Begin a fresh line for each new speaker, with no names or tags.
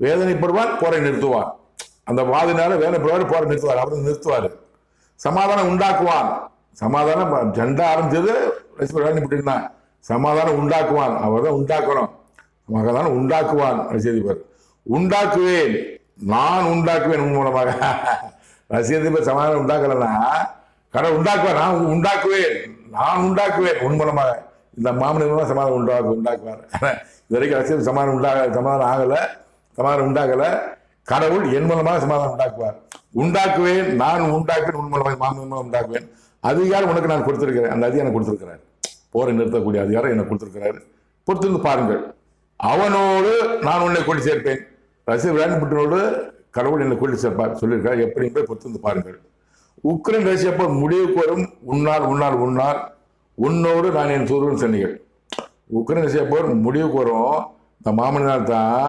வேதனைப்படுவார், போரை நிறுத்துவார். அந்த வாதினால வேதனைப்படுவார், போரை நிறுத்துவார். அவர் நிறுத்துவார். சமாதானம் உண்டாக்குவான். சமாதானம் ஜெண்டா ஆரம்பிச்சது வேதனைப்பட்டு சமாதானம் உண்டாக்குவான். அவர் தான் உண்டாக்கணும். சமாதானம் உண்டாக்குவான். ரசிகதிபர் உண்டாக்குவேன், நான் உண்டாக்குவேன் உன் மூலமாக. ரசிகதிபர் சமாதானம் உண்டாக்கலன்னா கடவுள் உண்டாக்குவார். நான் உண்டாக்குவேன், நான் உண்டாக்குவேன் உன் மூலமாக. இந்த மாமனிதமாக சமாதானம் உண்டாக்குவார். இது வரைக்கும் ரசிகர் சமாதானம் ஆகலை, சமாதானம் உண்டாகலை. கடவுள் என் மூலமாக சமாதானம் உண்டாக்குவார். உண்டாக்குவேன், நான் உண்டாக்குவேன் உன் மூலமாக, மாமனிதமாக உண்டாக்குவேன். அதிகாரம் உனக்கு நான் கொடுத்திருக்கிறேன். அந்த அதிகாரம் கொடுத்திருக்கிறார். போரை நிறுத்தக்கூடிய அதிகாரம் எனக்கு கொடுத்திருக்கிறாரு. பொறுத்திருந்து பாருங்கள். அவனோடு நான் உன்னை கொண்டு சேர்ப்பேன். ரசிகர் விளையாட்டுப்பட்டனோடு கடவுள் என்னை கொண்டு சேர்ப்பார் சொல்லியிருக்கார். எப்படி போய் பொறுத்திருந்து பாருங்கள். உக்ரைன் ரஷ்யா போர் முடிவுக்கு வரும். உன்னால் உன்னோடு நான் என் தூதுவன் சொன்னீர்கள். உக்ரைன் ரஷ்யா போர் முடிவுக்கு வரும். இந்த மாமனிதனால் தான்